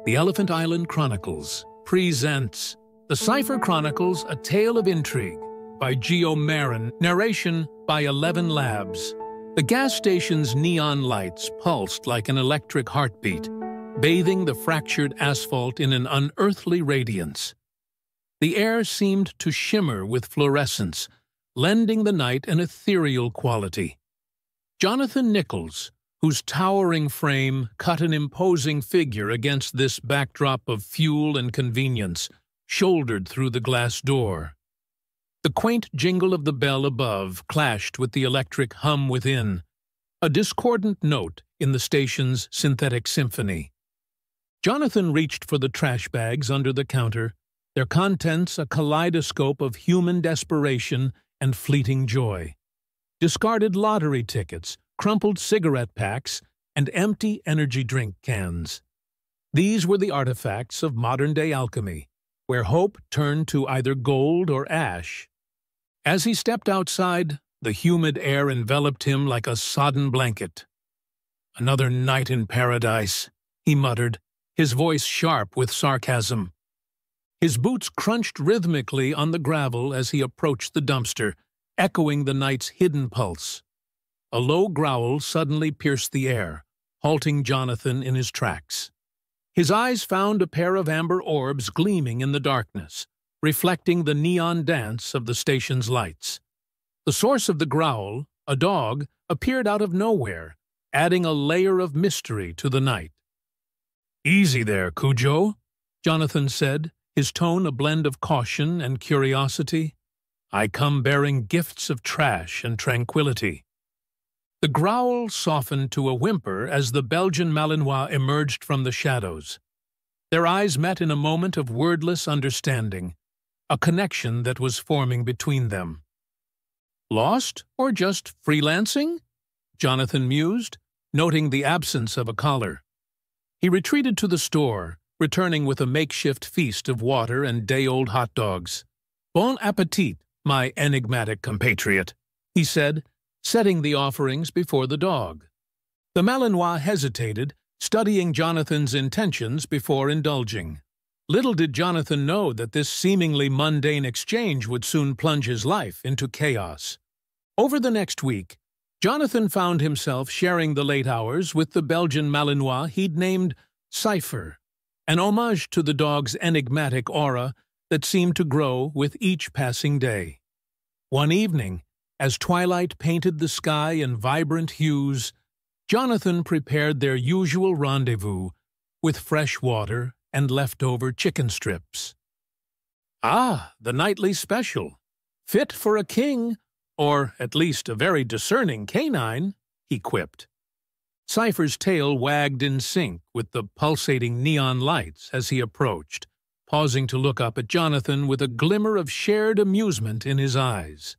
The Elephant Island Chronicles presents The Cipher Chronicles, A Tale of Intrigue by Geo Marin, narration by 11 Labs. The gas station's neon lights pulsed like an electric heartbeat, bathing the fractured asphalt in an unearthly radiance. The air seemed to shimmer with fluorescence, lending the night an ethereal quality. Jonathon Nichols, whose towering frame cut an imposing figure against this backdrop of fuel and convenience, shouldered through the glass door. The quaint jingle of the bell above clashed with the electric hum within, a discordant note in the station's synthetic symphony. Jonathon reached for the trash bags under the counter, their contents a kaleidoscope of human desperation and fleeting joy. Discarded lottery tickets, crumpled cigarette packs, and empty energy drink cans. These were the artifacts of modern-day alchemy, where hope turned to either gold or ash. As he stepped outside, the humid air enveloped him like a sodden blanket. "Another night in paradise," he muttered, his voice sharp with sarcasm. His boots crunched rhythmically on the gravel as he approached the dumpster, echoing the night's hidden pulse. A low growl suddenly pierced the air, halting Jonathon in his tracks. His eyes found a pair of amber orbs gleaming in the darkness, reflecting the neon dance of the station's lights. The source of the growl, a dog, appeared out of nowhere, adding a layer of mystery to the night. "Easy there, Cujo," Jonathon said, his tone a blend of caution and curiosity. "I come bearing gifts of trash and tranquility." The growl softened to a whimper as the Belgian Malinois emerged from the shadows. Their eyes met in a moment of wordless understanding, a connection that was forming between them. "Lost or just freelancing?" Jonathon mused, noting the absence of a collar. He retreated to the store, returning with a makeshift feast of water and day-old hot dogs. "Bon appetit, my enigmatic compatriot," he said, setting the offerings before the dog. The Malinois hesitated, studying Jonathon's intentions before indulging. Little did Jonathon know that this seemingly mundane exchange would soon plunge his life into chaos. Over the next week, Jonathon found himself sharing the late hours with the Belgian Malinois he'd named Cipher, an homage to the dog's enigmatic aura that seemed to grow with each passing day. One evening, as twilight painted the sky in vibrant hues, Jonathon prepared their usual rendezvous with fresh water and leftover chicken strips. "Ah, the nightly special. Fit for a king, or at least a very discerning canine," he quipped. Cipher's tail wagged in sync with the pulsating neon lights as he approached, pausing to look up at Jonathon with a glimmer of shared amusement in his eyes.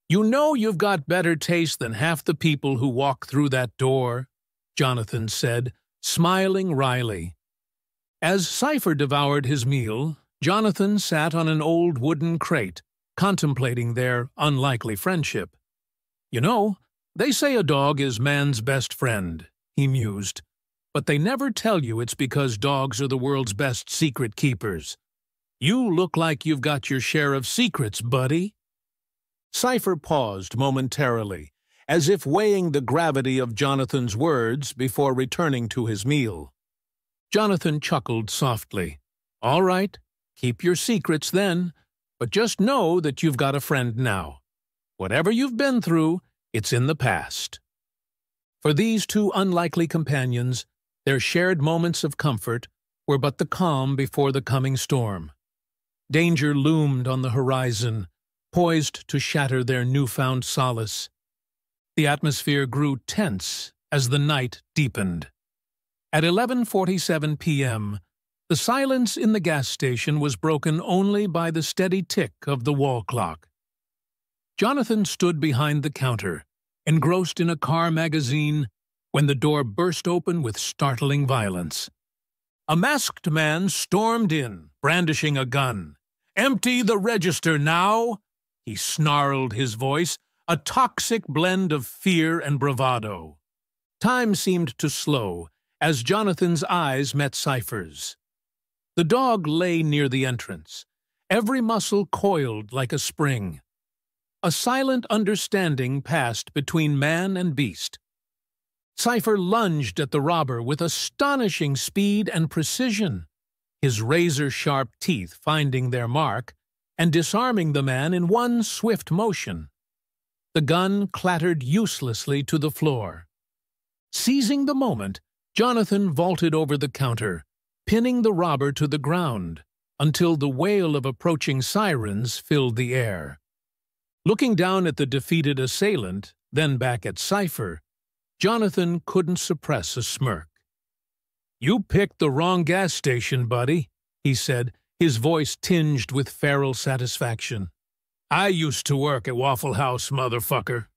"You know you've got better taste than half the people who walk through that door," Jonathon said, smiling wryly. As Cipher devoured his meal, Jonathon sat on an old wooden crate, contemplating their unlikely friendship. "You know, they say a dog is man's best friend," he mused, "but they never tell you it's because dogs are the world's best secret keepers. You look like you've got your share of secrets, buddy." Cipher paused momentarily, as if weighing the gravity of Jonathon's words before returning to his meal. Jonathon chuckled softly. "All right, keep your secrets then, but just know that you've got a friend now. Whatever you've been through, it's in the past." For these two unlikely companions, their shared moments of comfort were but the calm before the coming storm. Danger loomed on the horizon, poised to shatter their newfound solace. The atmosphere grew tense as the night deepened. At 11:47 p.m., the silence in the gas station was broken only by the steady tick of the wall clock. Jonathon stood behind the counter, engrossed in a car magazine, when the door burst open with startling violence. A masked man stormed in, brandishing a gun. "Empty the register now!" He snarled, his voice a toxic blend of fear and bravado. Time seemed to slow as Jonathon's eyes met Cipher's. The dog lay near the entrance, every muscle coiled like a spring. A silent understanding passed between man and beast. Cipher lunged at the robber with astonishing speed and precision, his razor-sharp teeth finding their mark and disarming the man in one swift motion. The gun clattered uselessly to the floor. Seizing the moment, Jonathon vaulted over the counter, pinning the robber to the ground, until the wail of approaching sirens filled the air. Looking down at the defeated assailant, then back at Cipher, Jonathon couldn't suppress a smirk. "You picked the wrong gas station, buddy," he said, his voice tinged with feral satisfaction. "I used to work at Waffle House, motherfucker."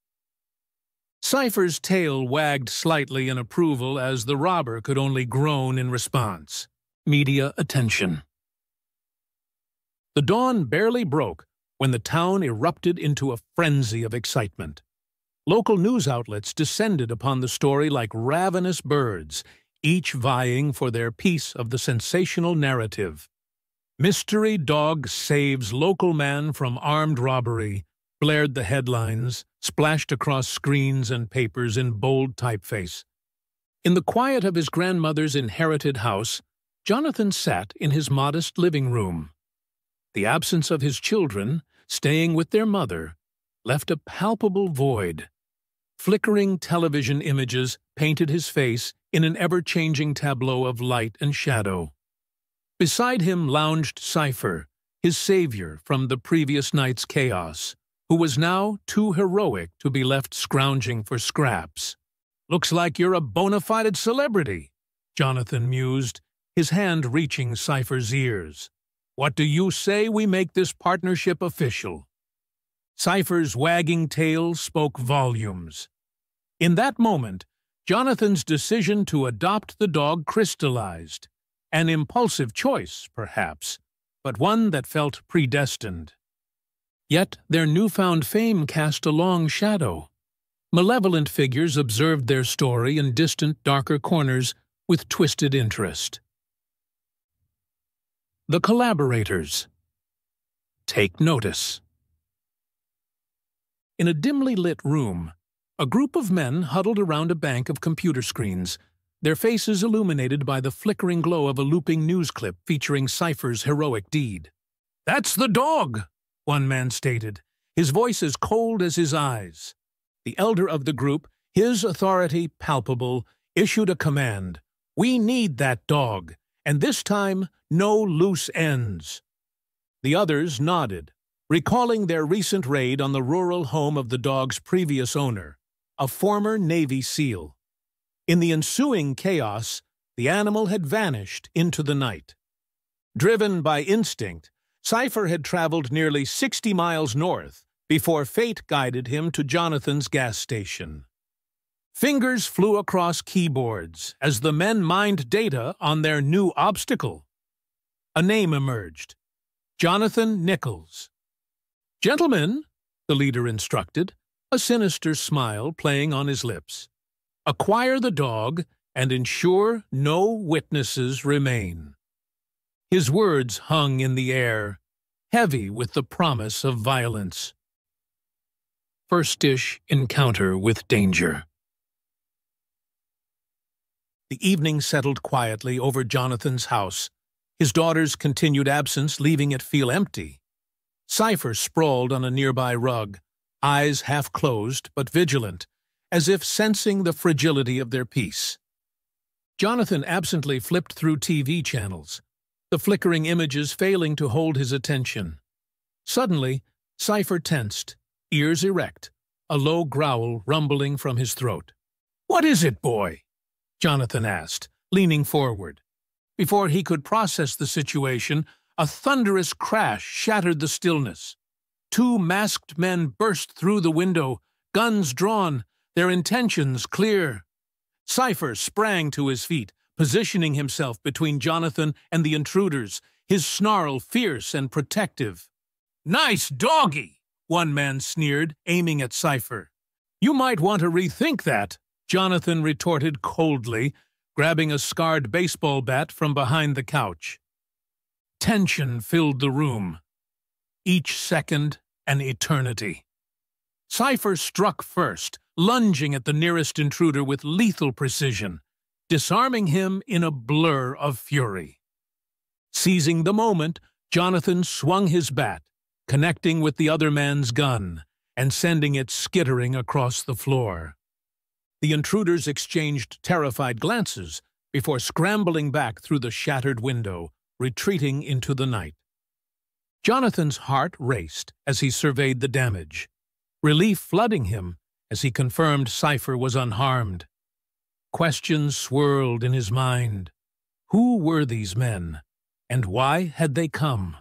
Cipher's tail wagged slightly in approval as the robber could only groan in response. Media attention. The dawn barely broke when the town erupted into a frenzy of excitement. Local news outlets descended upon the story like ravenous birds, each vying for their piece of the sensational narrative. "Mystery Dog Saves Local Man from Armed Robbery," blared the headlines, splashed across screens and papers in bold typeface. In the quiet of his grandmother's inherited house, Jonathon sat in his modest living room. The absence of his children, staying with their mother, left a palpable void. Flickering television images painted his face in an ever-changing tableau of light and shadow. Beside him lounged Cipher, his savior from the previous night's chaos, who was now too heroic to be left scrounging for scraps. "Looks like you're a bona fide celebrity," Jonathon mused, his hand reaching Cipher's ears. "What do you say we make this partnership official?" Cipher's wagging tail spoke volumes. In that moment, Jonathon's decision to adopt the dog crystallized. An impulsive choice, perhaps, but one that felt predestined. Yet their newfound fame cast a long shadow. Malevolent figures observed their story in distant, darker corners with twisted interest. The collaborators. Take notice. In a dimly lit room, a group of men huddled around a bank of computer screens, their faces illuminated by the flickering glow of a looping news clip featuring Cipher's heroic deed. "That's the dog," one man stated, his voice as cold as his eyes. The elder of the group, his authority palpable, issued a command. "We need that dog, and this time, no loose ends." The others nodded, recalling their recent raid on the rural home of the dog's previous owner, a former Navy SEAL. In the ensuing chaos, the animal had vanished into the night. Driven by instinct, Cipher had traveled nearly 60 miles north before fate guided him to Jonathon's gas station. Fingers flew across keyboards as the men mined data on their new obstacle. A name emerged: Jonathon Nichols. "Gentlemen," the leader instructed, a sinister smile playing on his lips, "acquire the dog and ensure no witnesses remain." His words hung in the air, heavy with the promise of violence. First-ish encounter with danger. The evening settled quietly over Jonathon's house, his daughter's continued absence leaving it feel empty. Cipher sprawled on a nearby rug, eyes half closed but vigilant, as if sensing the fragility of their peace. Jonathon absently flipped through TV channels, the flickering images failing to hold his attention. Suddenly, Cipher tensed, ears erect, a low growl rumbling from his throat. "What is it, boy?" Jonathon asked, leaning forward. Before he could process the situation, a thunderous crash shattered the stillness. Two masked men burst through the window, guns drawn, their intentions clear. Cipher sprang to his feet, positioning himself between Jonathon and the intruders, his snarl fierce and protective. "Nice doggy," one man sneered, aiming at Cipher. "You might want to rethink that," Jonathon retorted coldly, grabbing a scarred baseball bat from behind the couch. Tension filled the room. Each second an eternity. Cipher struck first, lunging at the nearest intruder with lethal precision, disarming him in a blur of fury. Seizing the moment, Jonathon swung his bat, connecting with the other man's gun and sending it skittering across the floor. The intruders exchanged terrified glances before scrambling back through the shattered window, retreating into the night. Jonathon's heart raced as he surveyed the damage, relief flooding him as he confirmed Cipher was unharmed. Questions swirled in his mind. Who were these men, and why had they come?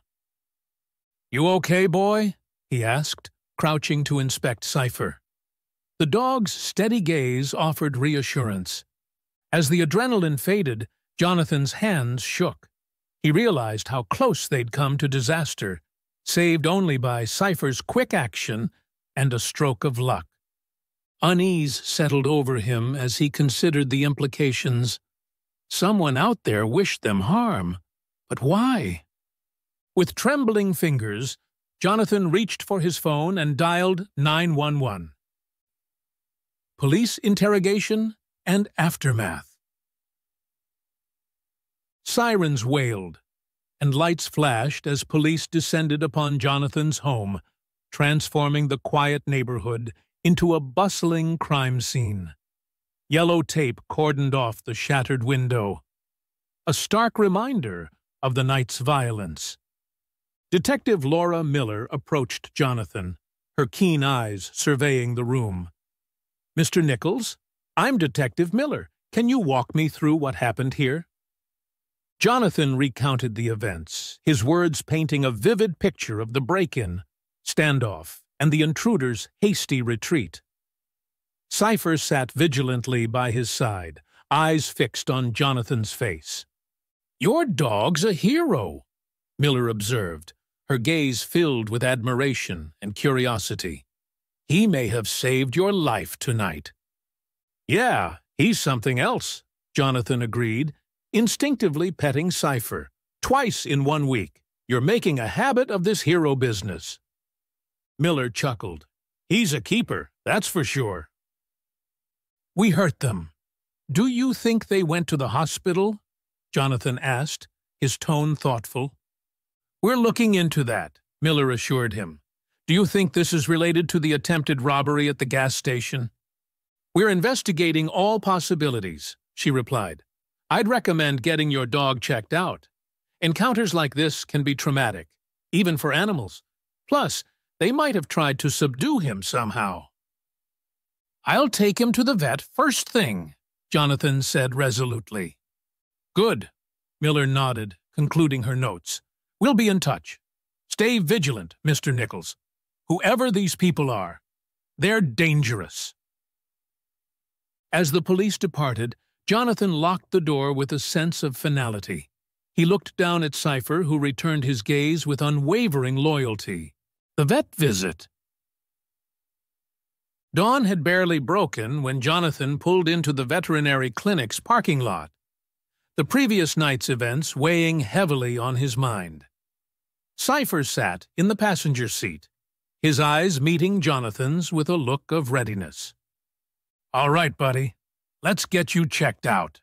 "You okay, boy?" he asked, crouching to inspect Cipher. The dog's steady gaze offered reassurance. As the adrenaline faded, Jonathon's hands shook. He realized how close they'd come to disaster, saved only by Cipher's quick action and a stroke of luck. Unease settled over him as he considered the implications. Someone out there wished them harm, but why? With trembling fingers, Jonathon reached for his phone and dialed 911. Police interrogation and aftermath. Sirens wailed, and lights flashed as police descended upon Jonathon's home, transforming the quiet neighborhood into a bustling crime scene. Yellow tape cordoned off the shattered window, a stark reminder of the night's violence. Detective Laura Miller approached Jonathon, her keen eyes surveying the room. "Mr. Nichols, I'm Detective Miller. Can you walk me through what happened here?" Jonathon recounted the events, his words painting a vivid picture of the break-in, standoff, and the intruder's hasty retreat. Cipher sat vigilantly by his side, eyes fixed on Jonathon's face. "Your dog's a hero," Miller observed, her gaze filled with admiration and curiosity. "He may have saved your life tonight." "Yeah, he's something else," Jonathon agreed, instinctively petting Cipher. "Twice in 1 week. You're making a habit of this hero business." Miller chuckled. "He's a keeper, that's for sure." "We hurt them. Do you think they went to the hospital?" Jonathon asked, his tone thoughtful. "We're looking into that," Miller assured him. "Do you think this is related to the attempted robbery at the gas station?" "We're investigating all possibilities," she replied. "I'd recommend getting your dog checked out. Encounters like this can be traumatic, even for animals. Plus, they might have tried to subdue him somehow." "I'll take him to the vet first thing," Jonathon said resolutely. "Good," Miller nodded, concluding her notes. "We'll be in touch. Stay vigilant, Mr. Nichols. Whoever these people are, they're dangerous." As the police departed, Jonathon locked the door with a sense of finality. He looked down at Cipher, who returned his gaze with unwavering loyalty. The vet visit. Dawn had barely broken when Jonathon pulled into the veterinary clinic's parking lot, the previous night's events weighing heavily on his mind. Cipher sat in the passenger seat, his eyes meeting Jonathon's with a look of readiness. "All right, buddy, let's get you checked out,"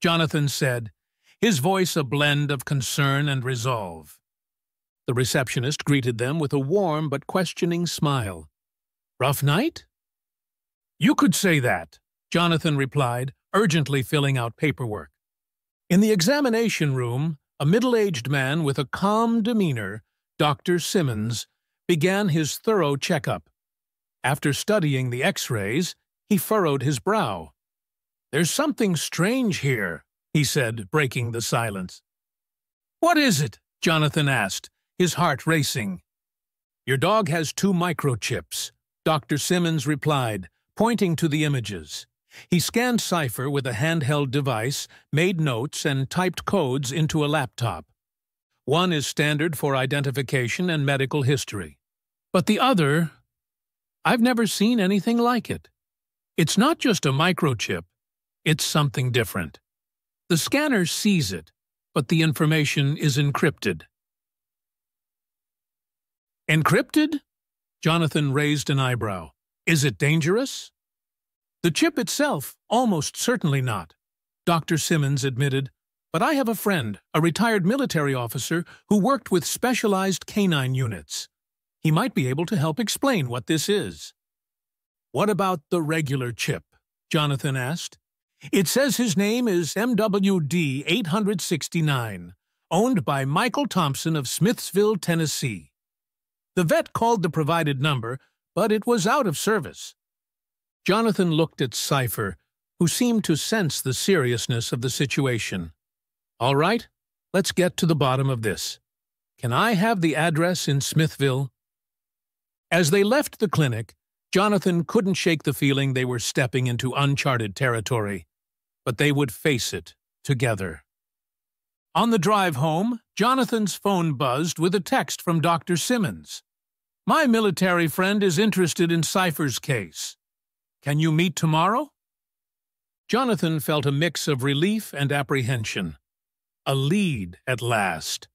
Jonathon said, his voice a blend of concern and resolve. The receptionist greeted them with a warm but questioning smile. "Rough night?" "You could say that," Jonathon replied, urgently filling out paperwork. In the examination room, a middle-aged man with a calm demeanor, Dr. Simmons, began his thorough checkup. After studying the X-rays, he furrowed his brow. "There's something strange here," he said, breaking the silence. "What is it?" Jonathon asked, his heart racing. "Your dog has 2 microchips," Dr. Simmons replied, pointing to the images. He scanned Cipher with a handheld device, made notes, and typed codes into a laptop. One is standard for identification and medical history. But the other, I've never seen anything like it. It's not just a microchip, it's something different. The scanner sees it, but the information is encrypted, Encrypted? Jonathon raised an eyebrow. Is it dangerous? The chip itself, almost certainly not, Dr. Simmons admitted. But I have a friend, a retired military officer, who worked with specialized canine units. He might be able to help explain what this is. What about the regular chip? Jonathon asked. It says his name is MWD 869, owned by Michael Thompson of Smithsville, Tennessee. The vet called the provided number, but it was out of service. Jonathon looked at Cipher, who seemed to sense the seriousness of the situation. All right, let's get to the bottom of this. Can I have the address in Smithville? As they left the clinic, Jonathon couldn't shake the feeling they were stepping into uncharted territory, but they would face it together. On the drive home, Jonathon's phone buzzed with a text from Dr. Simmons. My military friend is interested in Cipher's case. Can you meet tomorrow? Jonathon felt a mix of relief and apprehension. A lead at last.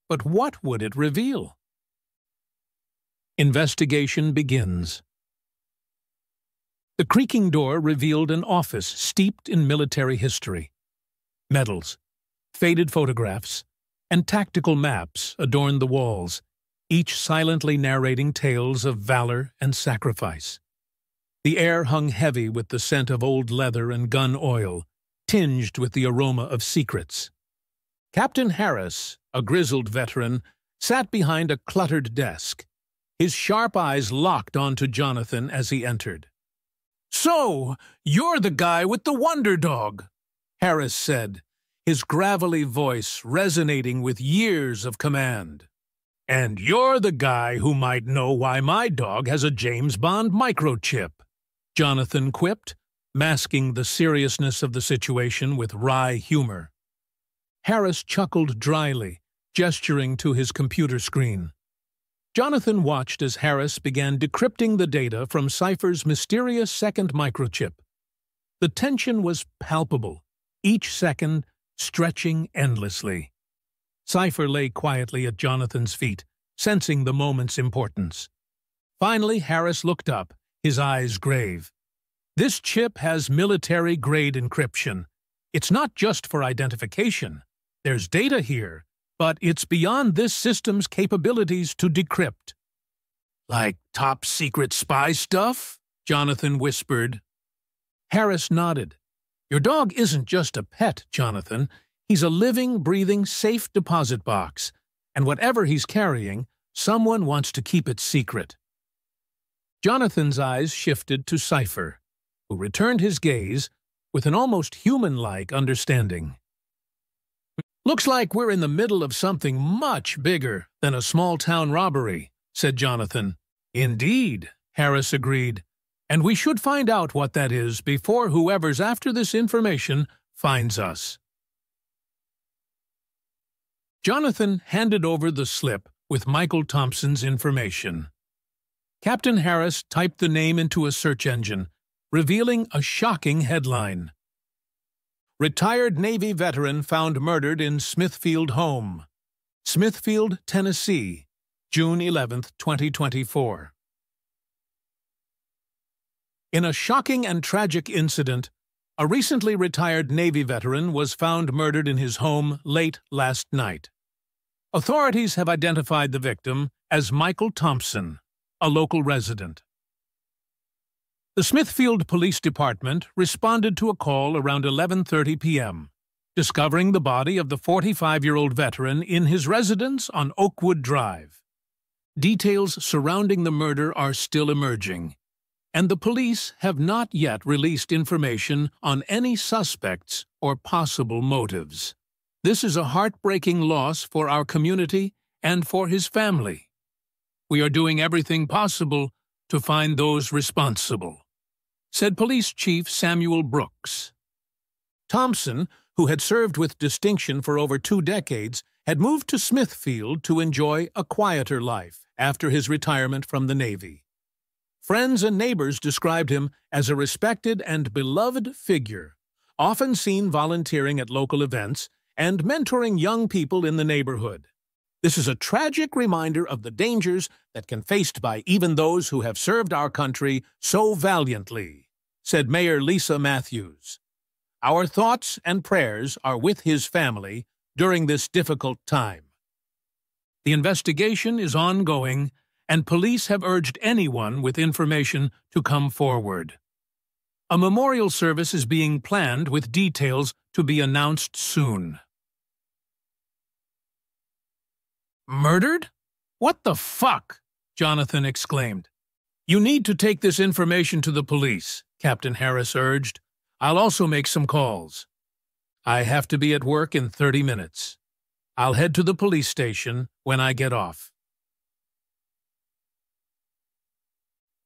But what would it reveal? Investigation begins. The creaking door revealed an office steeped in military history. Medals, faded photographs, and tactical maps adorned the walls, each silently narrating tales of valor and sacrifice. The air hung heavy with the scent of old leather and gun oil, tinged with the aroma of secrets. Captain Harris, a grizzled veteran, sat behind a cluttered desk. His sharp eyes locked onto Jonathon as he entered. So, you're the guy with the wonder dog, Harris said, his gravelly voice resonating with years of command. And you're the guy who might know why my dog has a James Bond microchip, Jonathon quipped, masking the seriousness of the situation with wry humor. Harris chuckled dryly, gesturing to his computer screen. Jonathon watched as Harris began decrypting the data from Cipher's mysterious second microchip. The tension was palpable, each second stretching endlessly. Cipher lay quietly at Jonathon's feet, sensing the moment's importance. Finally, Harris looked up, his eyes grave. This chip has military-grade encryption. It's not just for identification. There's data here, but it's beyond this system's capabilities to decrypt. Like top-secret spy stuff? Jonathon whispered. Harris nodded. Your dog isn't just a pet, Jonathon. He's a living, breathing, safe deposit box, and whatever he's carrying, someone wants to keep it secret. Jonathon's eyes shifted to Cipher, who returned his gaze with an almost human-like understanding. Looks like we're in the middle of something much bigger than a small-town robbery, said Jonathon. Indeed, Harris agreed, and we should find out what that is before whoever's after this information finds us. Jonathon handed over the slip with Michael Thompson's information. Captain Harris typed the name into a search engine, revealing a shocking headline. Retired Navy veteran found murdered in Smithfield home. Smithfield, Tennessee, June 11, 2024. In a shocking and tragic incident, a recently retired Navy veteran was found murdered in his home late last night. Authorities have identified the victim as Michael Thompson, a local resident. The Smithfield Police Department responded to a call around 11:30 p.m., discovering the body of the 45-year-old veteran in his residence on Oakwood Drive. Details surrounding the murder are still emerging, and the police have not yet released information on any suspects or possible motives. This is a heartbreaking loss for our community and for his family. We are doing everything possible to find those responsible, said Police Chief Samuel Brooks. Thompson, who had served with distinction for over 2 decades, had moved to Smithfield to enjoy a quieter life after his retirement from the Navy. Friends and neighbors described him as a respected and beloved figure, often seen volunteering at local events and mentoring young people in the neighborhood. This is a tragic reminder of the dangers that can be faced by even those who have served our country so valiantly," said Mayor Lisa Matthews. "Our thoughts and prayers are with his family during this difficult time." The investigation is ongoing, and police have urged anyone with information to come forward. A memorial service is being planned with details to be announced soon. "Murdered? What the fuck?" Jonathon exclaimed. "You need to take this information to the police," Captain Harris urged. "I'll also make some calls. I have to be at work in 30 minutes. I'll head to the police station when I get off."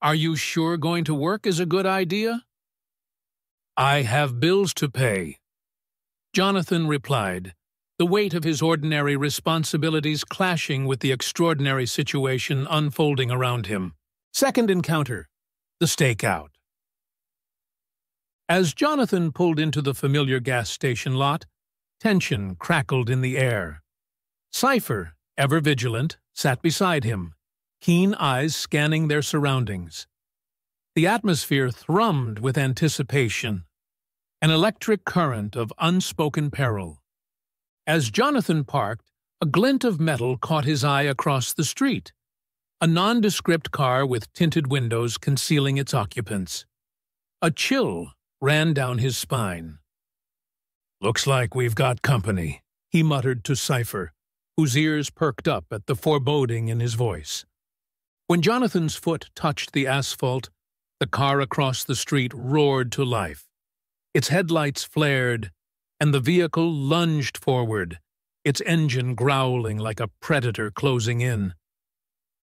"Are you sure going to work is a good idea?" "I have bills to pay," Jonathon replied, the weight of his ordinary responsibilities clashing with the extraordinary situation unfolding around him. Second encounter: the stakeout. As Jonathon pulled into the familiar gas station lot, tension crackled in the air. Cipher, ever vigilant, sat beside him, keen eyes scanning their surroundings. The atmosphere thrummed with anticipation, an electric current of unspoken peril. As Jonathon parked, a glint of metal caught his eye across the street, a nondescript car with tinted windows concealing its occupants. A chill ran down his spine. "Looks like we've got company," he muttered to Cipher, whose ears perked up at the foreboding in his voice. When Jonathon's foot touched the asphalt, the car across the street roared to life. Its headlights flared, and the vehicle lunged forward, its engine growling like a predator closing in.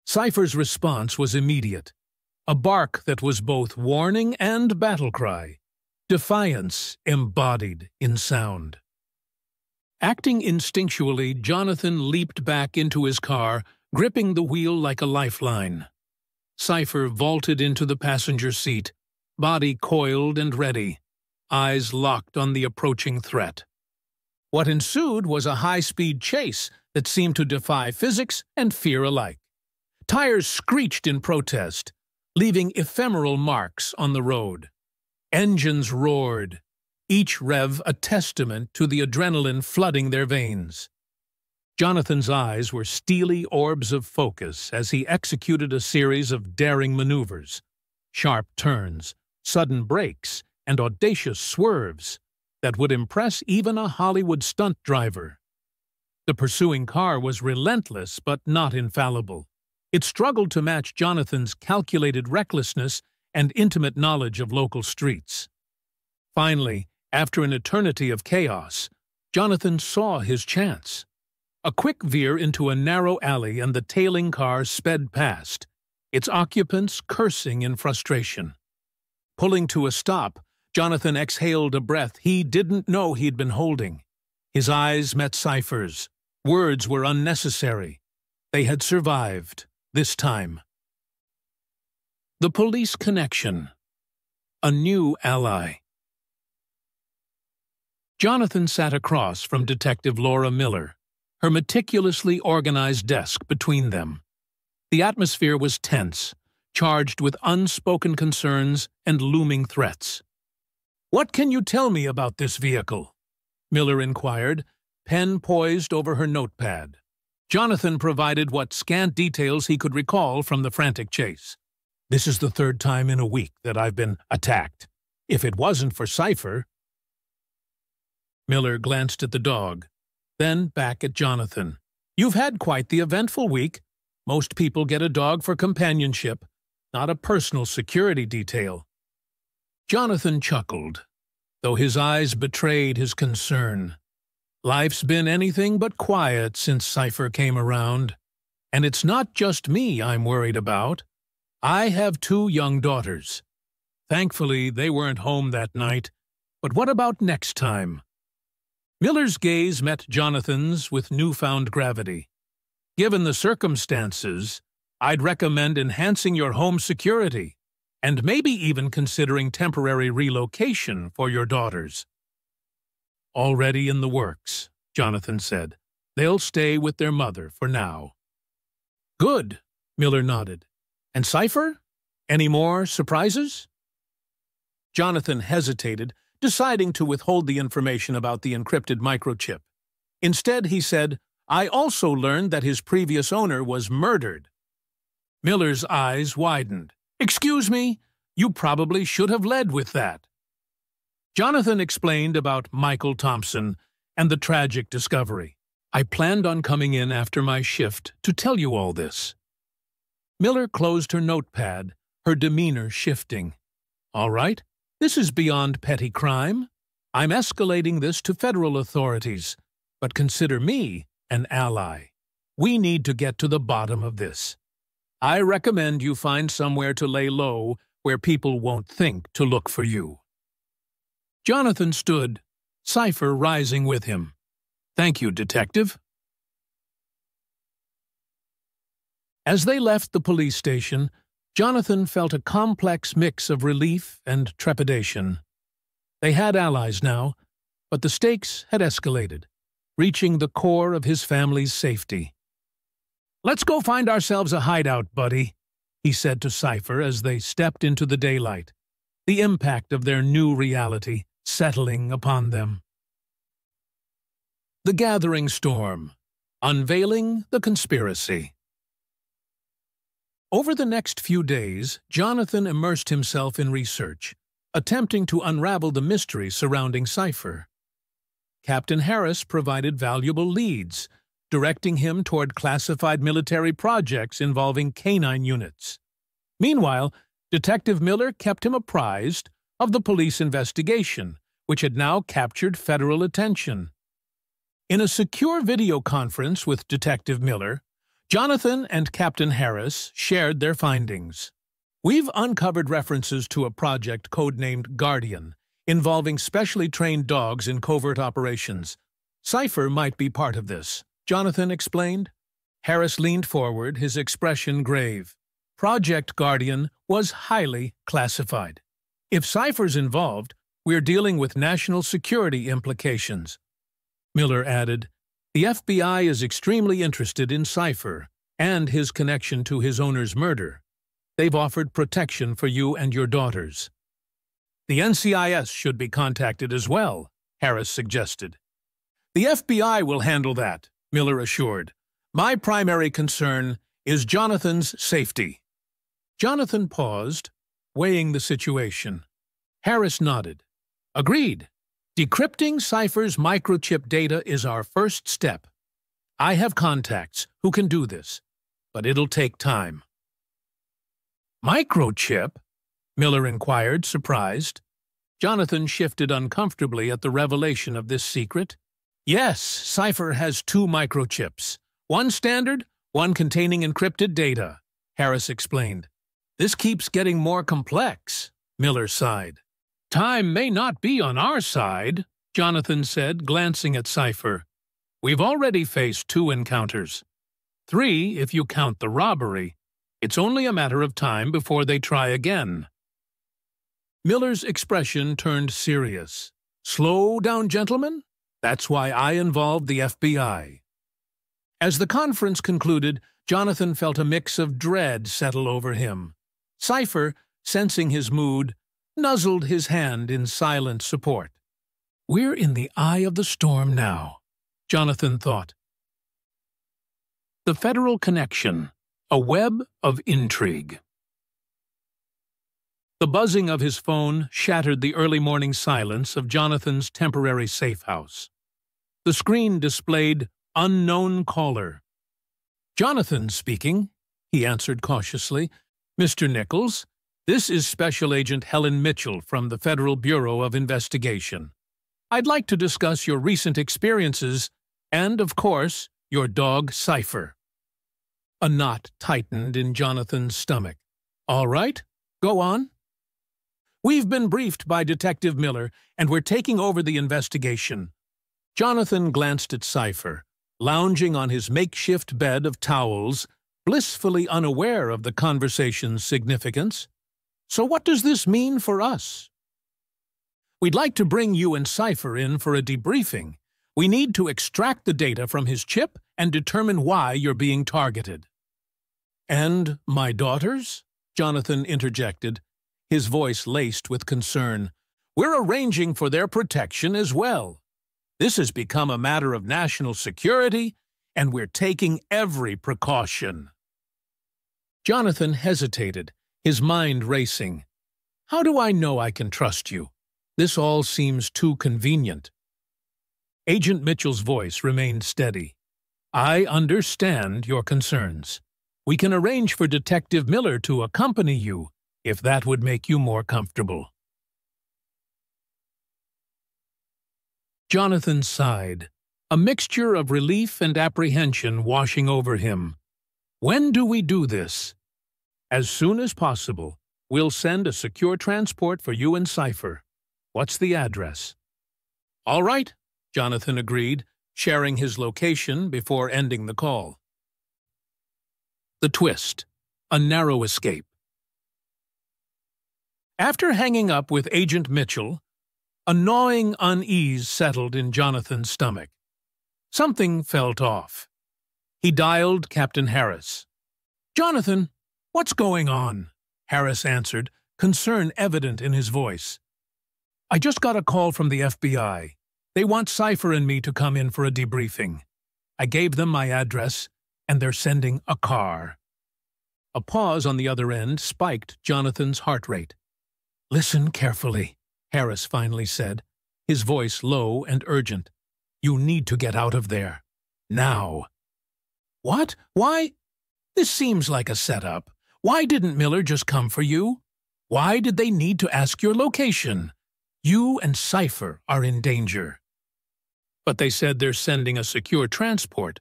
Cipher's response was immediate, a bark that was both warning and battle cry, defiance embodied in sound. Acting instinctually, Jonathon leaped back into his car, gripping the wheel like a lifeline. Cipher vaulted into the passenger seat, body coiled and ready, eyes locked on the approaching threat. What ensued was a high-speed chase that seemed to defy physics and fear alike. Tires screeched in protest, leaving ephemeral marks on the road. Engines roared, each rev a testament to the adrenaline flooding their veins. Jonathon's eyes were steely orbs of focus as he executed a series of daring maneuvers, sharp turns, sudden brakes, and audacious swerves that would impress even a Hollywood stunt driver. The pursuing car was relentless but not infallible. It struggled to match Jonathon's calculated recklessness and intimate knowledge of local streets. Finally, after an eternity of chaos, Jonathon saw his chance. A quick veer into a narrow alley and the tailing car sped past, its occupants cursing in frustration. Pulling to a stop, Jonathon exhaled a breath he didn't know he'd been holding. His eyes met Cipher's. Words were unnecessary. They had survived, this time. The police connection. A new ally. Jonathon sat across from Detective Laura Miller, her meticulously organized desk between them. The atmosphere was tense, charged with unspoken concerns and looming threats. "What can you tell me about this vehicle?" Miller inquired, pen poised over her notepad. Jonathon provided what scant details he could recall from the frantic chase. "This is the third time in a week that I've been attacked. If it wasn't for Cipher—" Miller glanced at the dog, then back at Jonathon. "You've had quite the eventful week. Most people get a dog for companionship, not a personal security detail." Jonathon chuckled, though his eyes betrayed his concern. "Life's been anything but quiet since Cipher came around. And it's not just me I'm worried about. I have 2 young daughters. Thankfully, they weren't home that night. But what about next time?" Miller's gaze met Jonathon's with newfound gravity. "Given the circumstances, I'd recommend enhancing your home security, and maybe even considering temporary relocation for your daughters." "Already in the works," Jonathon said. They'll stay with their mother for now. Good, Miller nodded. And Cipher? Any more surprises? Jonathon hesitated, deciding to withhold the information about the encrypted microchip. Instead, he said, I also learned that his previous owner was murdered. Miller's eyes widened. Excuse me? You probably should have led with that. Jonathon explained about Michael Thompson and the tragic discovery. I planned on coming in after my shift to tell you all this. Miller closed her notepad, her demeanor shifting. All right, this is beyond petty crime. I'm escalating this to federal authorities, but consider me an ally. We need to get to the bottom of this. I recommend you find somewhere to lay low where people won't think to look for you. Jonathon stood, Cipher rising with him. Thank you, Detective. As they left the police station, Jonathon felt a complex mix of relief and trepidation. They had allies now, but the stakes had escalated, reaching the core of his family's safety. Let's go find ourselves a hideout, buddy, he said to Cipher as they stepped into the daylight, the impact of their new reality settling upon them. The Gathering Storm, Unveiling the Conspiracy. Over the next few days, Jonathon immersed himself in research, attempting to unravel the mystery surrounding Cipher. Captain Harris provided valuable leads, directing him toward classified military projects involving canine units. Meanwhile, Detective Miller kept him apprised of the police investigation, which had now captured federal attention. In a secure video conference with Detective Miller, Jonathon and Captain Harris shared their findings. We've uncovered references to a project codenamed Guardian, involving specially trained dogs in covert operations. Cipher might be part of this, Jonathon explained. Harris leaned forward, his expression grave. Project Guardian was highly classified. If Cipher's involved, we're dealing with national security implications. Miller added, the FBI is extremely interested in Cipher and his connection to his owner's murder. They've offered protection for you and your daughters. The NCIS should be contacted as well, Harris suggested. The FBI will handle that, Miller assured. My primary concern is Jonathon's safety. Jonathon paused, weighing the situation. Harris nodded. Agreed. Decrypting Cipher's microchip data is our first step. I have contacts who can do this, but it'll take time. Microchip? Miller inquired, surprised. Jonathon shifted uncomfortably at the revelation of this secret. Yes, Cipher has 2 microchips. One standard, one containing encrypted data, Harris explained. This keeps getting more complex, Miller sighed. Time may not be on our side, Jonathon said, glancing at Cipher. We've already faced 2 encounters. 3 if you count the robbery. It's only a matter of time before they try again. Miller's expression turned serious. Slow down, gentlemen. That's why I involved the FBI. As the conference concluded, Jonathon felt a mix of dread settle over him. Cipher, sensing his mood, nuzzled his hand in silent support. We're in the eye of the storm now, Jonathon thought. The Federal Connection, a web of intrigue. The buzzing of his phone shattered the early morning silence of Jonathon's temporary safe house. The screen displayed unknown caller. Jonathon speaking, he answered cautiously. Mr. Nichols, this is Special Agent Helen Mitchell from the Federal Bureau of Investigation. I'd like to discuss your recent experiences and, of course, your dog Cipher. A knot tightened in Jonathon's stomach. All right, go on. We've been briefed by Detective Miller, and we're taking over the investigation. Jonathon glanced at Cipher, lounging on his makeshift bed of towels, blissfully unaware of the conversation's significance. So what does this mean for us? We'd like to bring you and Cipher in for a debriefing, We need to extract the data from his chip and determine why you're being targeted." "And my daughters?" Jonathon interjected, his voice laced with concern. "We're arranging for their protection as well. This has become a matter of national security, and we're taking every precaution." Jonathon hesitated, his mind racing. "How do I know I can trust you? This all seems too convenient." Agent Mitchell's voice remained steady. "I understand your concerns. We can arrange for Detective Miller to accompany you, if that would make you more comfortable." Jonathon sighed, a mixture of relief and apprehension washing over him. "When do we do this?" "As soon as possible. We'll send a secure transport for you and Cipher. What's the address?" "All right," Jonathon agreed, sharing his location before ending the call. The twist: a narrow escape. After hanging up with Agent Mitchell, a gnawing unease settled in Jonathon's stomach. Something felt off. He dialed Captain Harris. "Jonathon, what's going on?" Harris answered, concern evident in his voice. "I just got a call from the FBI. They want Cipher and me to come in for a debriefing. I gave them my address, and they're sending a car." A pause on the other end spiked Jonathon's heart rate. "Listen carefully," Harris finally said, his voice low and urgent. "You need to get out of there. Now." "What? Why? This seems like a setup. Why didn't Miller just come for you? Why did they need to ask your location? You and Cipher are in danger." "But they said they're sending a secure transport."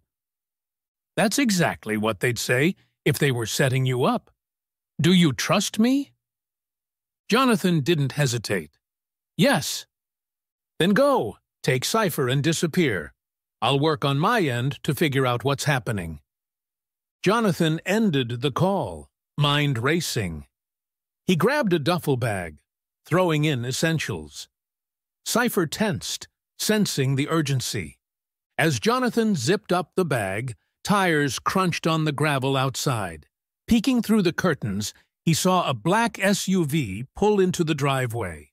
"That's exactly what they'd say if they were setting you up. Do you trust me?" Jonathon didn't hesitate. "Yes." "Then go, take Cipher and disappear. I'll work on my end to figure out what's happening." Jonathon ended the call, mind racing. He grabbed a duffel bag, throwing in essentials. Cipher tensed, sensing the urgency. As Jonathon zipped up the bag, tires crunched on the gravel outside. Peeking through the curtains, he saw a black SUV pull into the driveway.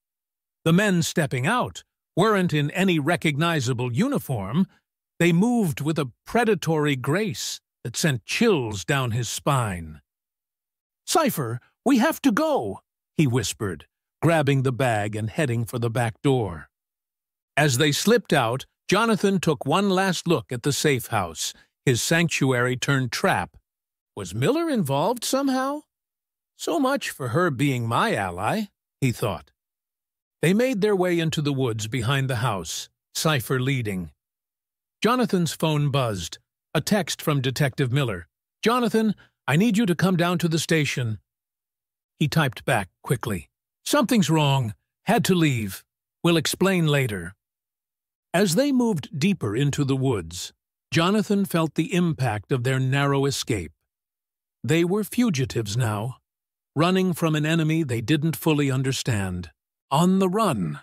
The men stepping out weren't in any recognizable uniform. They moved with a predatory grace that sent chills down his spine. "Cipher, we have to go," he whispered, grabbing the bag and heading for the back door. As they slipped out, Jonathon took one last look at the safe house, his sanctuary turned trap. Was Miller involved somehow? So much for her being my ally, he thought. They made their way into the woods behind the house, Cipher leading. Jonathon's phone buzzed. A text from Detective Miller. "Jonathon, I need you to come down to the station." He typed back quickly. "Something's wrong. Had to leave. We'll explain later." As they moved deeper into the woods, Jonathon felt the impact of their narrow escape. They were fugitives now, running from an enemy they didn't fully understand. On the run.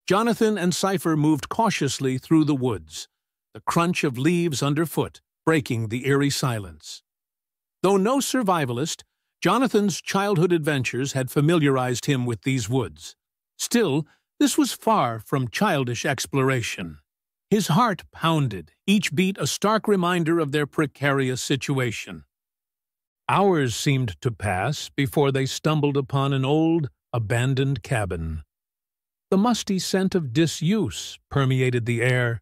Jonathon and Cipher moved cautiously through the woods, the crunch of leaves underfoot breaking the eerie silence. Though no survivalist, Jonathon's childhood adventures had familiarized him with these woods. Still, this was far from childish exploration. His heart pounded, each beat a stark reminder of their precarious situation. Hours seemed to pass before they stumbled upon an old, abandoned cabin. The musty scent of disuse permeated the air,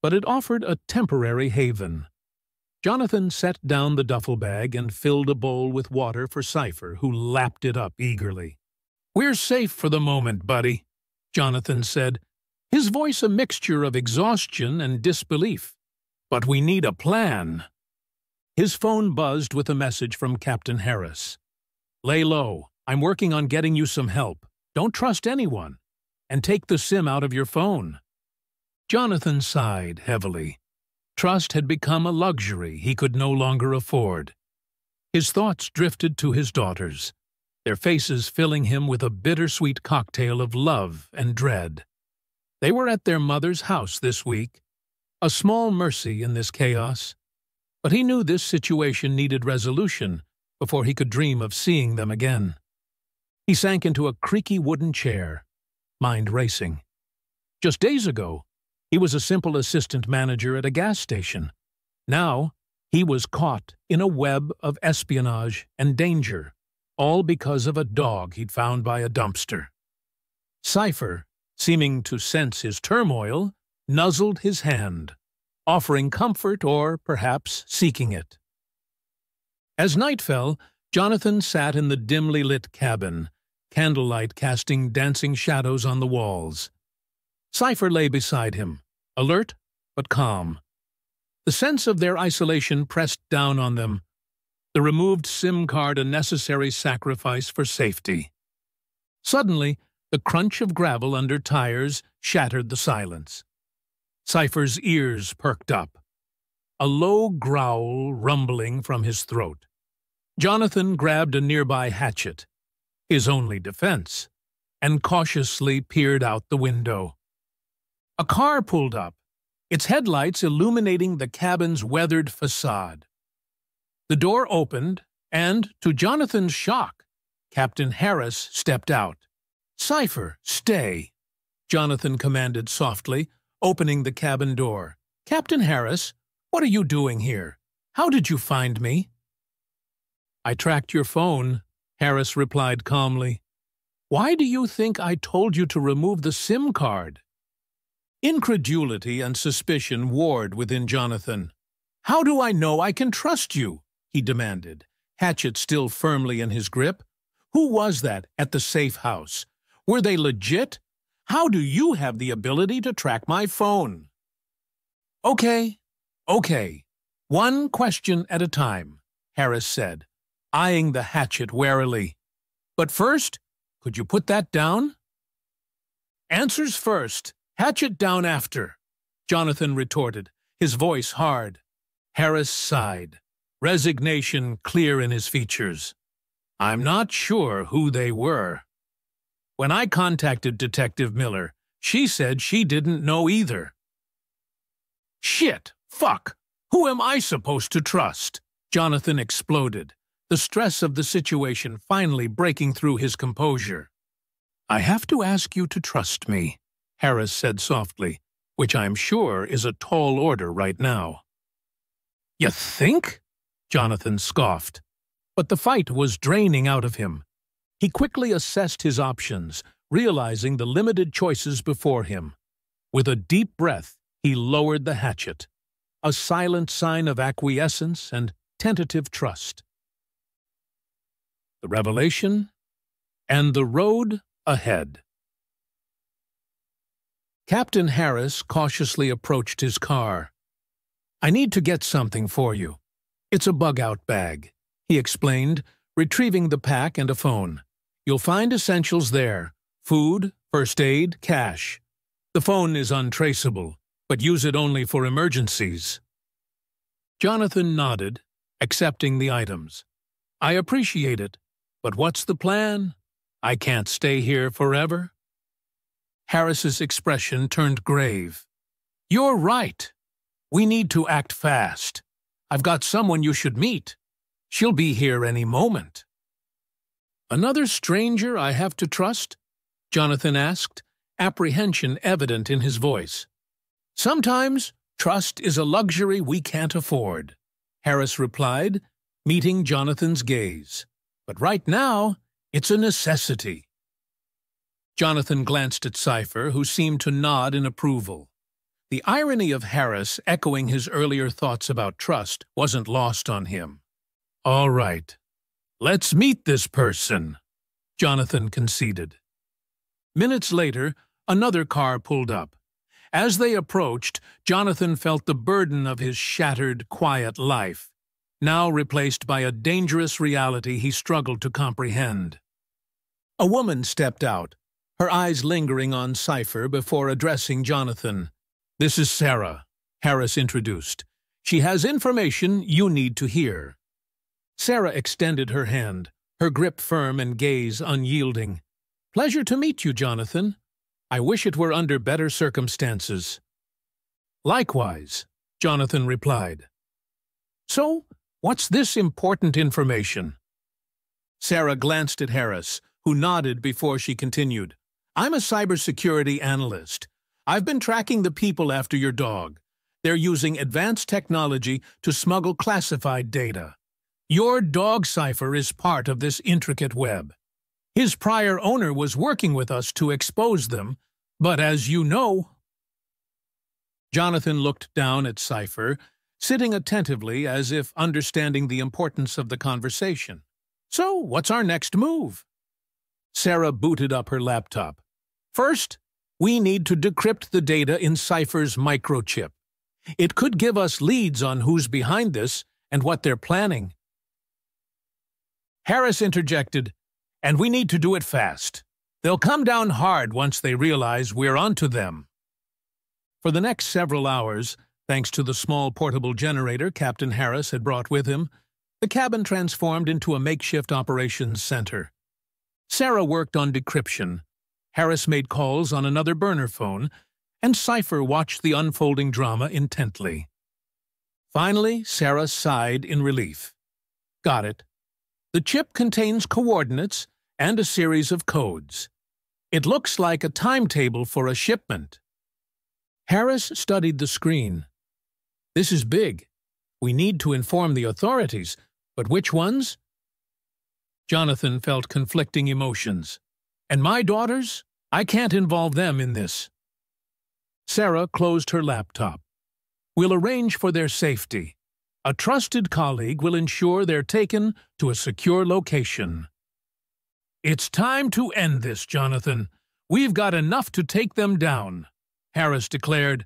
but it offered a temporary haven. Jonathon set down the duffel bag and filled a bowl with water for Cipher, who lapped it up eagerly. "We're safe for the moment, buddy," Jonathon said, his voice a mixture of exhaustion and disbelief. "But we need a plan." His phone buzzed with a message from Captain Harris. "Lay low. I'm working on getting you some help. Don't trust anyone. And take the SIM out of your phone." Jonathon sighed heavily. Trust had become a luxury he could no longer afford. His thoughts drifted to his daughters, their faces filling him with a bittersweet cocktail of love and dread. They were at their mother's house this week, a small mercy in this chaos, but he knew this situation needed resolution before he could dream of seeing them again. He sank into a creaky wooden chair, mind racing. Just days ago, he was a simple assistant manager at a gas station. Now, he was caught in a web of espionage and danger, all because of a dog he'd found by a dumpster. Cipher, seeming to sense his turmoil, nuzzled his hand, offering comfort or perhaps seeking it. As night fell, Jonathon sat in the dimly lit cabin, candlelight casting dancing shadows on the walls. Cipher lay beside him, alert but calm. The sense of their isolation pressed down on them, the removed SIM card a necessary sacrifice for safety. Suddenly, the crunch of gravel under tires shattered the silence. Cipher's ears perked up, a low growl rumbling from his throat. Jonathon grabbed a nearby hatchet, his only defense, and cautiously peered out the window. A car pulled up, its headlights illuminating the cabin's weathered facade. The door opened, and, to Jonathon's shock, Captain Harris stepped out. "Cipher, stay," Jonathon commanded softly, opening the cabin door. "Captain Harris, what are you doing here? How did you find me?" "I tracked your phone," Harris replied calmly. "Why do you think I told you to remove the SIM card?" Incredulity and suspicion warred within Jonathon. "How do I know I can trust you?" he demanded, hatchet still firmly in his grip. "Who was that at the safe house? Were they legit? How do you have the ability to track my phone?" Okay. One question at a time," Harris said, eyeing the hatchet warily. "But first, could you put that down?" "Answers first, hatchet down after," Jonathon retorted, his voice hard. Harris sighed, resignation clear in his features. "I'm not sure who they were. When I contacted Detective Miller, she said she didn't know either." "Shit! Fuck! Who am I supposed to trust?" Jonathon exploded, the stress of the situation finally breaking through his composure. "I have to ask you to trust me," Harris said softly, "which I'm sure is a tall order right now." "You think?" Jonathon scoffed. But the fight was draining out of him. He quickly assessed his options, realizing the limited choices before him. With a deep breath, he lowered the hatchet, a silent sign of acquiescence and tentative trust. The revelation and the road ahead. Captain Harris cautiously approached his car. "I need to get something for you. It's a bug-out bag," he explained, retrieving the pack and a phone. "You'll find essentials there: food, first aid, cash. The phone is untraceable, but use it only for emergencies." Jonathon nodded, accepting the items. "I appreciate it, but what's the plan? I can't stay here forever." Harris's expression turned grave. "You're right. We need to act fast. I've got someone you should meet. She'll be here any moment." "Another stranger I have to trust?" Jonathon asked, apprehension evident in his voice. "Sometimes trust is a luxury we can't afford," Harris replied, meeting Jonathon's gaze. "But right now, it's a necessity." Jonathon glanced at Cipher, who seemed to nod in approval. The irony of Harris echoing his earlier thoughts about trust wasn't lost on him. "All right. Let's meet this person," Jonathon conceded. Minutes later, another car pulled up. As they approached, Jonathon felt the burden of his shattered, quiet life, now replaced by a dangerous reality he struggled to comprehend. A woman stepped out, her eyes lingering on Cipher before addressing Jonathon. "This is Sarah," Harris introduced. "She has information you need to hear." Sarah extended her hand, her grip firm and gaze unyielding. "Pleasure to meet you, Jonathon. I wish it were under better circumstances." "Likewise," Jonathon replied. "So, what's this important information?" Sarah glanced at Harris, who nodded before she continued. "I'm a cybersecurity analyst. I've been tracking the people after your dog. They're using advanced technology to smuggle classified data. Your dog Cipher is part of this intricate web. His prior owner was working with us to expose them, but as you know—" Jonathon looked down at Cipher, sitting attentively as if understanding the importance of the conversation. "So, what's our next move?" Sarah booted up her laptop. "First, we need to decrypt the data in Cipher's microchip. It could give us leads on who's behind this and what they're planning." Harris interjected, "And we need to do it fast. They'll come down hard once they realize we're onto them." For the next several hours, thanks to the small portable generator Captain Harris had brought with him, the cabin transformed into a makeshift operations center. Sarah worked on decryption, Harris made calls on another burner phone, and Cipher watched the unfolding drama intently. Finally, Sarah sighed in relief. "Got it. The chip contains coordinates and a series of codes. It looks like a timetable for a shipment." Harris studied the screen. "This is big. We need to inform the authorities, but which ones?" Jonathon felt conflicting emotions. "And my daughters? I can't involve them in this." Sarah closed her laptop. "We'll arrange for their safety. A trusted colleague will ensure they're taken to a secure location." "It's time to end this, Jonathon. We've got enough to take them down," Harris declared.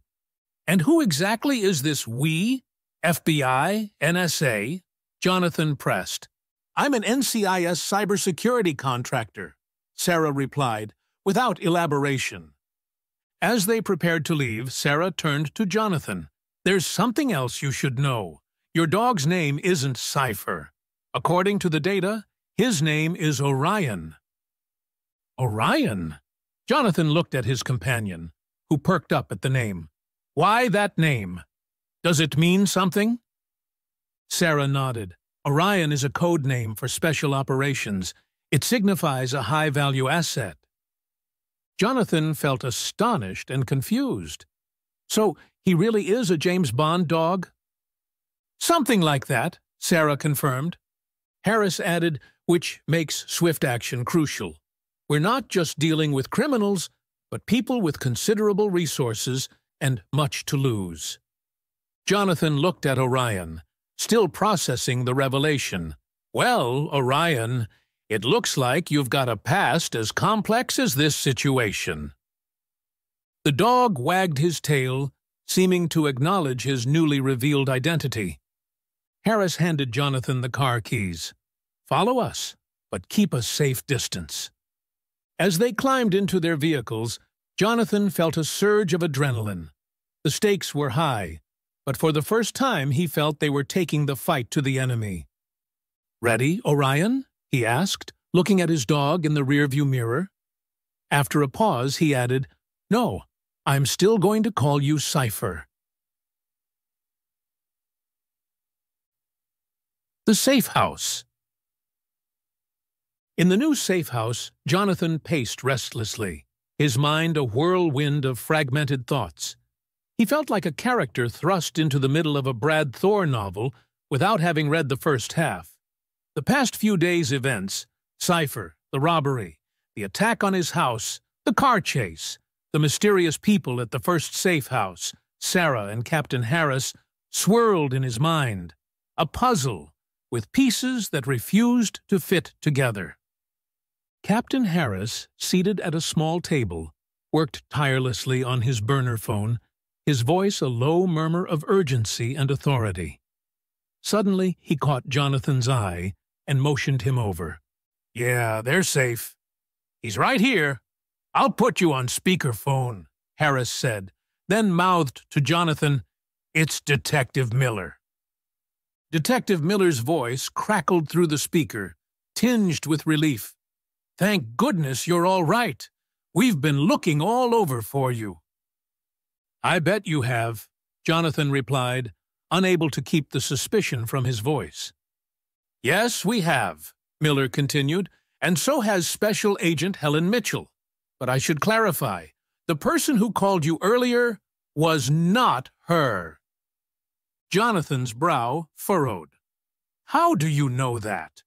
"And who exactly is this we? FBI? NSA?" Jonathon pressed. "I'm an NCIS cybersecurity contractor," Sarah replied, without elaboration. As they prepared to leave, Sarah turned to Jonathon. "There's something else you should know. Your dog's name isn't Cipher. According to the data, his name is Orion." "Orion?" Jonathon looked at his companion, who perked up at the name. "Why that name? Does it mean something?" Sarah nodded. "Orion is a code name for special operations. It signifies a high-value asset." Jonathon felt astonished and confused. "So, he really is a James Bond dog?" "Something like that," Sarah confirmed. Harris added, "which makes swift action crucial. We're not just dealing with criminals, but people with considerable resources and much to lose." Jonathon looked at Orion, still processing the revelation. "Well, Orion, it looks like you've got a past as complex as this situation." The dog wagged his tail, seeming to acknowledge his newly revealed identity. Harris handed Jonathon the car keys. "Follow us, but keep a safe distance." As they climbed into their vehicles, Jonathon felt a surge of adrenaline. The stakes were high, but for the first time he felt they were taking the fight to the enemy. "Ready, Orion?" he asked, looking at his dog in the rearview mirror. After a pause, he added, "No, I'm still going to call you Cipher." The Safe House. In the new safe house, Jonathon paced restlessly, his mind a whirlwind of fragmented thoughts. He felt like a character thrust into the middle of a Brad Thor novel without having read the first half. The past few days' events, Cipher, the robbery, the attack on his house, the car chase, the mysterious people at the first safe house, Sarah and Captain Harris, swirled in his mind, a puzzle with pieces that refused to fit together. Captain Harris, seated at a small table, worked tirelessly on his burner phone, his voice a low murmur of urgency and authority. Suddenly, he caught Jonathon's eye and motioned him over. "Yeah, they're safe. He's right here. I'll put you on speakerphone," Harris said, then mouthed to Jonathon, "It's Detective Miller." Detective Miller's voice crackled through the speaker, tinged with relief. "Thank goodness you're all right. We've been looking all over for you." "I bet you have," Jonathon replied, unable to keep the suspicion from his voice. "Yes, we have," Miller continued, "and so has Special Agent Helen Mitchell. But I should clarify, the person who called you earlier was not her." Jonathon's brow furrowed. "How do you know that?"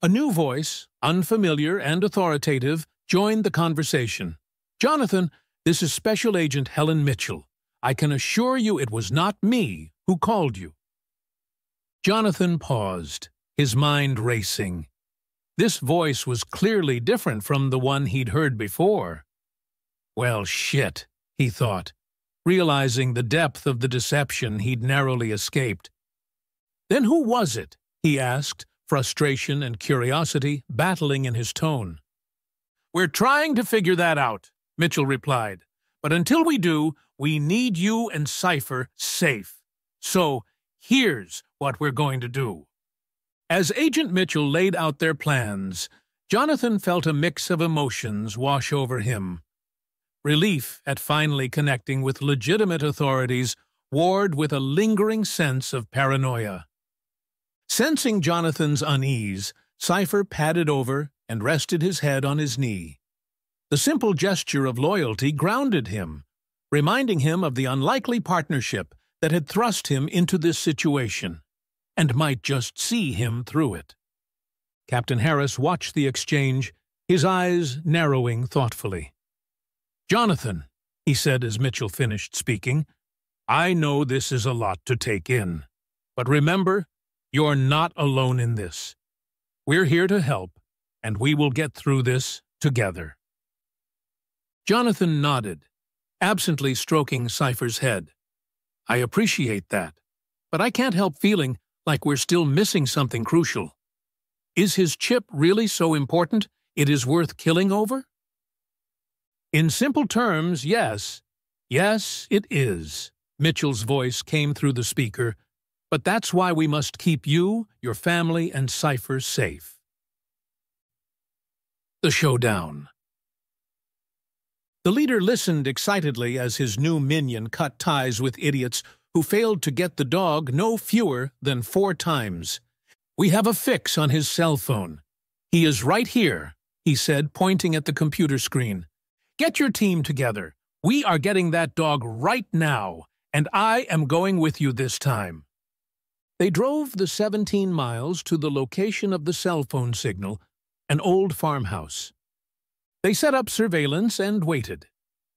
A new voice, unfamiliar and authoritative, joined the conversation. "Jonathon, this is Special Agent Helen Mitchell. I can assure you it was not me who called you." Jonathon paused, his mind racing. This voice was clearly different from the one he'd heard before. Well, shit, he thought, realizing the depth of the deception he'd narrowly escaped. "Then who was it?" he asked, frustration and curiosity battling in his tone. "We're trying to figure that out," Mitchell replied. "But until we do, we need you and Cipher safe. So here's what we're going to do." As Agent Mitchell laid out their plans, Jonathon felt a mix of emotions wash over him. Relief at finally connecting with legitimate authorities warred with a lingering sense of paranoia. Sensing Jonathon's unease, Cipher padded over and rested his head on his knee. The simple gesture of loyalty grounded him, reminding him of the unlikely partnership that had thrust him into this situation, and might just see him through it. Captain Harris watched the exchange, his eyes narrowing thoughtfully. "Jonathon," he said as Mitchell finished speaking, "I know this is a lot to take in, but remember, you're not alone in this. We're here to help, and we will get through this together." Jonathon nodded, absently stroking Cipher's head. "I appreciate that, but I can't help feeling like we're still missing something crucial. Is his chip really so important it is worth killing over?" "In simple terms, yes. Yes, it is," Mitchell's voice came through the speaker, "but that's why we must keep you, your family, and Cipher safe." The showdown. The leader listened excitedly as his new minion cut ties with idiots who failed to get the dog no fewer than 4 times. "We have a fix on his cell phone. He is right here," he said, pointing at the computer screen. "Get your team together. We are getting that dog right now, and I am going with you this time." They drove the 17 miles to the location of the cell phone signal, an old farmhouse. They set up surveillance and waited.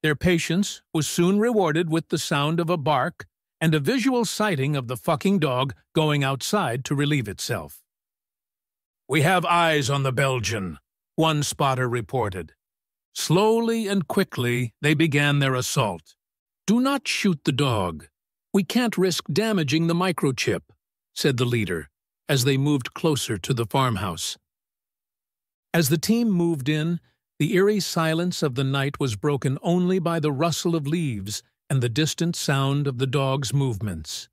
Their patience was soon rewarded with the sound of a bark and a visual sighting of the fucking dog going outside to relieve itself. "We have eyes on the Belgian," one spotter reported. Slowly and quickly they began their assault. "Do not shoot the dog. We can't risk damaging the microchip," said the leader, as they moved closer to the farmhouse. As the team moved in, the eerie silence of the night was broken only by the rustle of leaves and the distant sound of the dog's movements.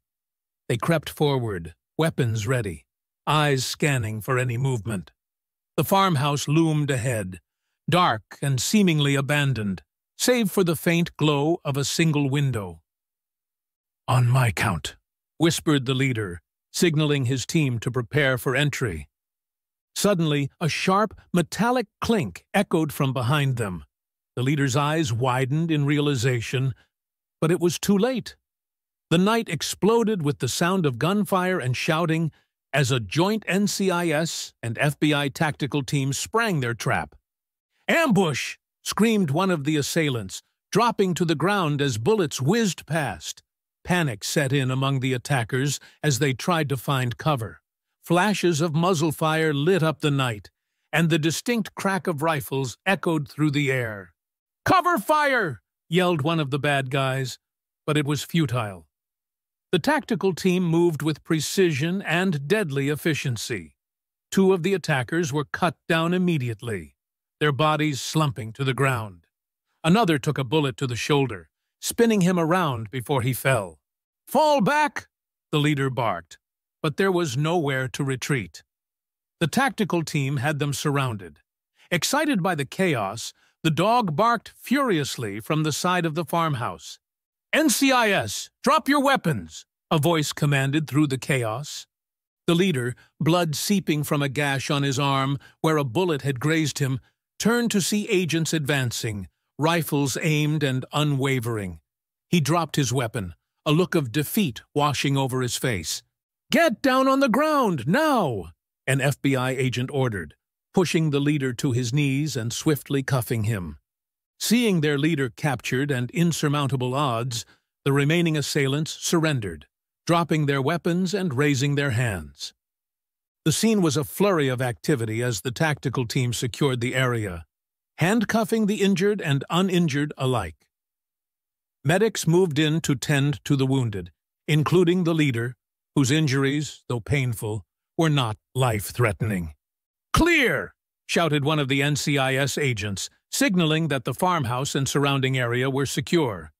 They crept forward, weapons ready, eyes scanning for any movement. The farmhouse loomed ahead, dark and seemingly abandoned, save for the faint glow of a single window. "On my count," whispered the leader, signaling his team to prepare for entry. Suddenly, a sharp, metallic clink echoed from behind them. The leader's eyes widened in realization, but it was too late. The night exploded with the sound of gunfire and shouting as a joint NCIS and FBI tactical team sprang their trap. "Ambush!" screamed one of the assailants, dropping to the ground as bullets whizzed past. Panic set in among the attackers as they tried to find cover. Flashes of muzzle fire lit up the night, and the distinct crack of rifles echoed through the air. "Cover fire!" yelled one of the bad guys, but it was futile. The tactical team moved with precision and deadly efficiency. 2 of the attackers were cut down immediately, their bodies slumping to the ground. Another took a bullet to the shoulder, spinning him around before he fell. "Fall back!" the leader barked, but there was nowhere to retreat. The tactical team had them surrounded. Excited by the chaos, The dog barked furiously from the side of the farmhouse. "NCIS, drop your weapons!" a voice commanded through the chaos. The leader, blood seeping from a gash on his arm where a bullet had grazed him, turned to see agents advancing, rifles aimed and unwavering. He dropped his weapon, a look of defeat washing over his face. "Get down on the ground, now!" an FBI agent ordered, pushing the leader to his knees and swiftly cuffing him. Seeing their leader captured and insurmountable odds, the remaining assailants surrendered, dropping their weapons and raising their hands. The scene was a flurry of activity as the tactical team secured the area, handcuffing the injured and uninjured alike. Medics moved in to tend to the wounded, including the leader, whose injuries, though painful, were not life-threatening. "Clear!" shouted one of the NCIS agents, signaling that the farmhouse and surrounding area were secure.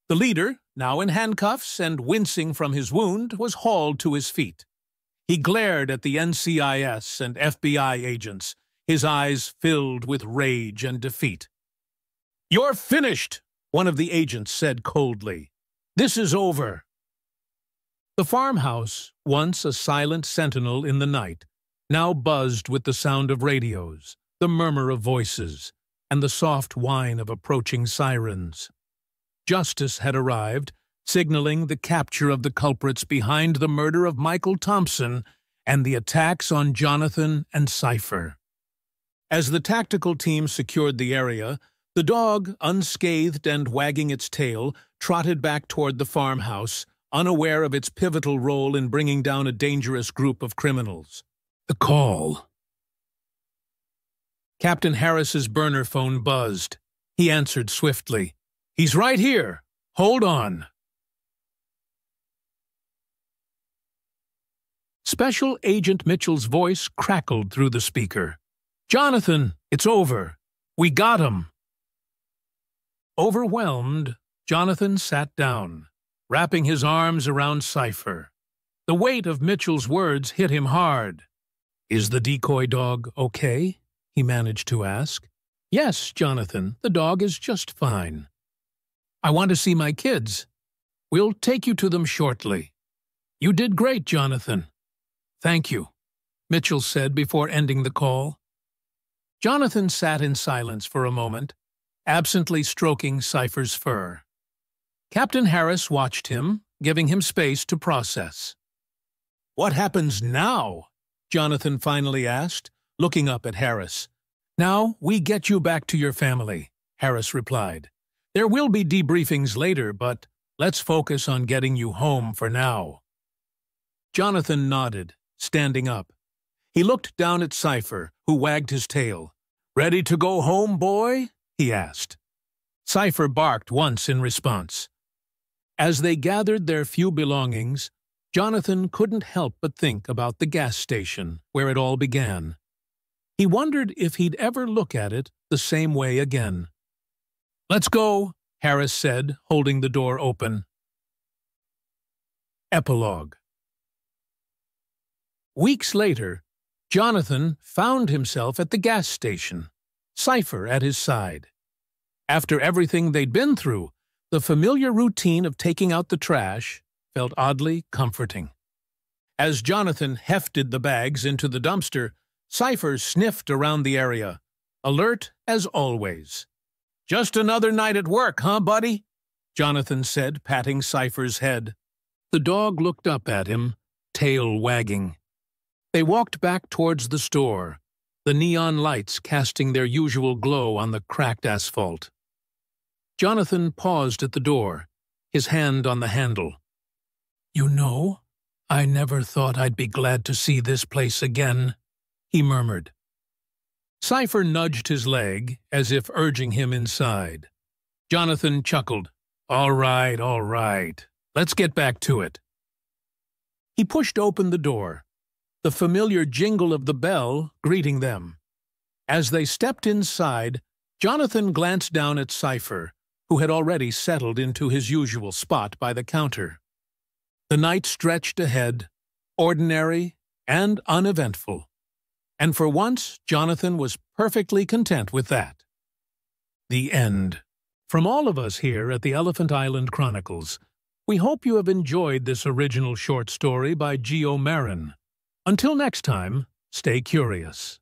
The leader, now in handcuffs and wincing from his wound, was hauled to his feet. He glared at the NCIS and FBI agents, his eyes filled with rage and defeat. "You're finished," one of the agents said coldly. "This is over." The farmhouse, once a silent sentinel in the night, now buzzed with the sound of radios, the murmur of voices, and the soft whine of approaching sirens. Justice had arrived, signaling the capture of the culprits behind the murder of Michael Thompson and the attacks on Jonathon and Cipher. As the tactical team secured the area, the dog, unscathed and wagging its tail, trotted back toward the farmhouse, unaware of its pivotal role in bringing down a dangerous group of criminals. The call. Captain Harris's burner phone buzzed. He answered swiftly. "He's right here. Hold on." Special Agent Mitchell's voice crackled through the speaker. "Jonathon, it's over. We got him." Overwhelmed, Jonathon sat down, wrapping his arms around Cipher. The weight of Mitchell's words hit him hard. "Is the decoy dog okay?" he managed to ask. "Yes, Jonathon, the dog is just fine." "I want to see my kids. We'll take you to them shortly." "You did great, Jonathon." "Thank you," Mitchell said before ending the call. Jonathon sat in silence for a moment, absently stroking Cipher's fur. Captain Harris watched him, giving him space to process. "What happens now?" Jonathon finally asked, looking up at Harris. "Now we get you back to your family," Harris replied. "There will be debriefings later, but let's focus on getting you home for now." Jonathon nodded, standing up. He looked down at Cipher, who wagged his tail. "Ready to go home, boy?" he asked. Cipher barked once in response. As they gathered their few belongings, Jonathon couldn't help but think about the gas station where it all began. He wondered if he'd ever look at it the same way again. "Let's go," Harris said, holding the door open. Epilogue. Weeks later, Jonathon found himself at the gas station, Cipher at his side. After everything they'd been through, the familiar routine of taking out the trash felt oddly comforting. As Jonathon hefted the bags into the dumpster, Cipher sniffed around the area, alert as always. "Just another night at work, huh, buddy?" Jonathon said, patting Cipher's head. The dog looked up at him, tail wagging. They walked back towards the store, the neon lights casting their usual glow on the cracked asphalt. Jonathon paused at the door, his hand on the handle. "You know, I never thought I'd be glad to see this place again," he murmured. Cipher nudged his leg, as if urging him inside. Jonathon chuckled. All right. Let's get back to it." He pushed open the door, the familiar jingle of the bell greeting them. As they stepped inside, Jonathon glanced down at Cipher, who had already settled into his usual spot by the counter. The night stretched ahead, ordinary and uneventful, and for once Jonathon was perfectly content with that. The end. From all of us here at the Elephant Island Chronicles, we hope you have enjoyed this original short story by Jonathon. Until next time, stay curious.